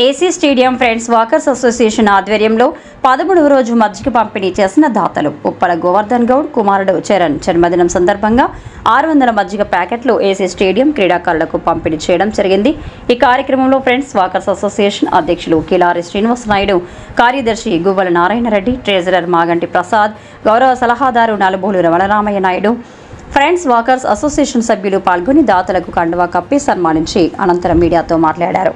AC stadium friends walkers association ఆధ్వర్యంలో 11వ రోజు మజ్జిగ పంపిణీ చేసిన దాతలు ఉప్పల గోవర్ధన్ గౌడ్ కుమారుడు చరణ్ జన్మదినం సందర్భంగా 600 మజ్జిగ ప్యాకెట్లు ఏసీ స్టేడియం క్రీడాకారులకు పంపిణీ చేయడం జరిగింది। ఈ కార్యక్రమంలో ఫ్రెండ్స్ వాకర్స్ అసోసియేషన్ అధ్యక్షులు కిలారి శ్రీనివాస్ నాయుడు, కార్యదర్శి గువ్వల నారాయణ రెడ్డి, ట్రెజరర్ మాగంటి ప్రసాద్, గౌరవ సలహాదారు Nalubolu Ramanaramayya Naidu, friends walkers association సభ్యులు పాల్గొని దాతలకు కండువా కప్పి సన్మానించి అనంతరం మీడియాతో మాట్లాడారు।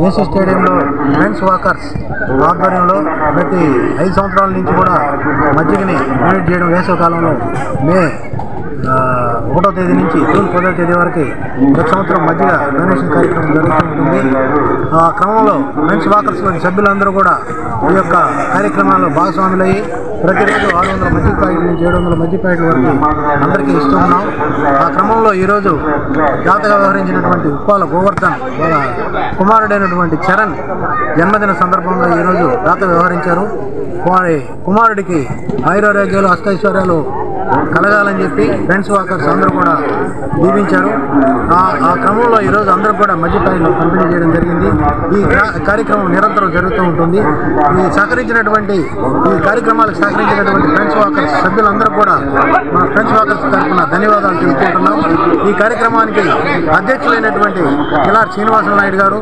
ఏసీ స్టేడియంలో ఫ్రెండ్స్ వాకర్స్ ఆధ్వర్యంలో ప్రతి 5 సంవత్సరాల నుంచి కూడా మజ్జిగని డొనేట్ చేయడం వేసవికాలంలో మే 1వ తేదీ నుంచి జూన్ 10వ తేదీ వరకు ప్రతి సంవత్సరం మజ్జిగ డొనేషన్ కార్యక్రమం జరుగుతూ ఉంటుంది। ఆ క్రమంలో ఫ్రెండ్స్ వాకర్స్లోని సభ్యులందరూ కూడా ఈ యొక్క కార్యక్రమాల్లో భాగస్వాములయ్యి ప్రతిరోజు 600 మజ్జిగ ప్యాకెట్ల నుంచి 700 మజ్జిగ ప్యాకెట్ల వరకు అందరికీ ఇస్తూ ఉన్నాం। ఆ క్రమంలో ఈరోజు దాతగా వ్యవహరించినటువంటి ఉప్పాల గోవర్ధన్ వాళ్ళ కుమారుడైనటువంటి చరణ్ జన్మదిన సందర్భంగా ఈరోజు దాత వ్యవహరించారు। వారి కుమారుడికి ఆయురారోగ్యాలు అష్టైశ్వర్యాలు కలగాలని చెప్పి ఫ్రెండ్స్ వాకర్స్ అందరూ కూడా దీవించారు। ఆ క్రమంలో ఈరోజు అందరూ కూడా మజ్జిగ ప్యాకెట్లు పంపిణీ చేయడం జరిగింది। ఈ కార్యక్రమం నిరంతరం జరుగుతూ ఉంటుంది। ఈ కార్యక్రమాలకు సహకరించినటువంటి ఫ్రెండ్స్ వాకర్స్ సభ్యులందరూ కూడా మన ఫ్రెండ్స్ వాకర్స్ తరఫున ధన్యవాదాలు తెలుపుకుంటున్నాం। ఈ కార్యక్రమానికి అధ్యక్షులైనటువంటి కిలారి శ్రీనివాస నాయుడు గారు,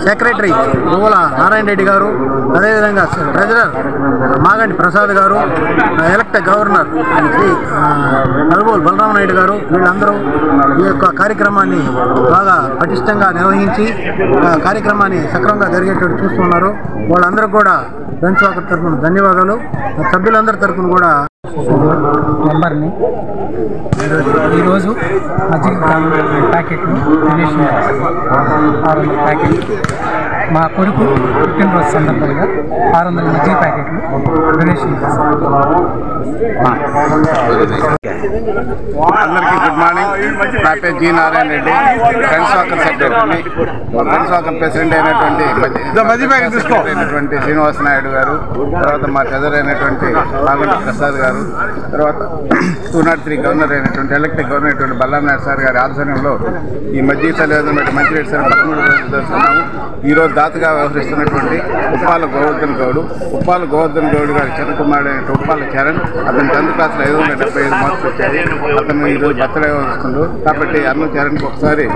సెక్రటరీ గువ్వల నారాయణ రెడ్డి గారు, అదేవిధంగా ట్రెజరర్ మాగంటి ప్రసాద్ గారు, ఎలక్టెడ్ గవర్నర్ శ్రీ నలుబోలు బలరామ నాయుడు గారు, వీళ్ళందరూ ఈ యొక్క కార్యక్రమాన్ని బాగా పటిష్టంగా నిర్వహించి కార్యక్రమాన్ని సక్రమంగా జరిగేటట్టు చూస్తున్నారు। వాళ్ళందరూ కూడా ఫ్రెండ్స్ వాకర్ తరఫున ధన్యవాదాలు। సభ్యులందరి తరఫున కూడా మెంబర్ని ఈరోజు మజ్జిగ ప్యాకెట్లు డొనేషన్ 600 ప్యాకెట్లు మా కొడుకు పుట్టినరోజు సందర్భంగా 600 మజ్జిగ ప్యాకెట్లు డొనేషన్ చేశారు। అందరికీ గుడ్ మార్నింగ్। నా పేరు G Narayana Reddy, friends walker secretary, friends walker president అయినటువంటి శ్రీనివాస నాయుడు గారు, తర్వాత మా ట్రెజరర్ అయినటువంటి మాగంటి ప్రసాద్ గారు, గారు, తర్వాత 203 గవర్నర్ అయినటువంటి ఎలక్టెడ్ గవర్నర్ అయినటువంటి బల్లాం నాయుడు సార్ గారి ఆధ్వర్యంలో ఈ మజ్జిగ చలివేదం మంచిరెడ్డి సార్ 13 రోజులు జరుపుతున్నాము. ఈరోజు దాతగా వ్యవహరిస్తున్నటువంటి ఉప్పాల గోవర్ధన్ గౌడ్ గారి చిన్న కుమారుడు అయిన ఉప్పాల చరణ్, అతని 10th క్లాస్లో 575 మార్క్స్ వచ్చాయి. అతను ఈరోజు బర్త్డే వస్తుండు కాబట్టి అన్న చరణ్కి ఒకసారి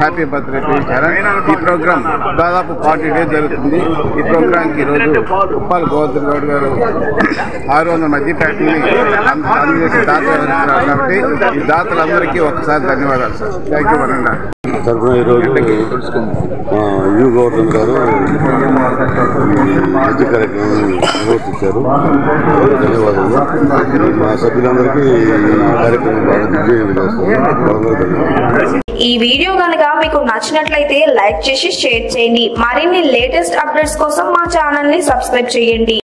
హ్యాపీ బర్త్డే టు చరణ్. ఈ ప్రోగ్రామ్ దాదాపు 40 days జరుగుతుంది. ఈ ప్రోగ్రాంకి ఈరోజు ఉప్పాల గోవర్ధన్ గౌడ్ గారు 600 మజ్జిగ ప్యాకెట్ని అందజేసి దాత వ్యవహరిస్తున్నారు కాబట్టి ఈ దాతలందరికీ ఒకసారి ధన్యవాదాలు సార్. థ్యాంక్ యూ వరండా తరఫున ఈరోజు యు గవర్నర్ గారు మధ్య కార్యక్రమం నిర్వర్తించారు. ధన్యవాదాలు. మా సభ్యులందరికీ ఈ కార్యక్రమం బాగా విజయవంతం చేస్తారు. ఈ వీడియో కనుక మీకు నచ్చినట్లయితే లైక్ చేసి షేర్ చేయండి. మరిన్ని లేటెస్ట్ అప్డేట్స్ కోసం మా ఛానల్ ని సబ్స్క్రైబ్ చేయండి.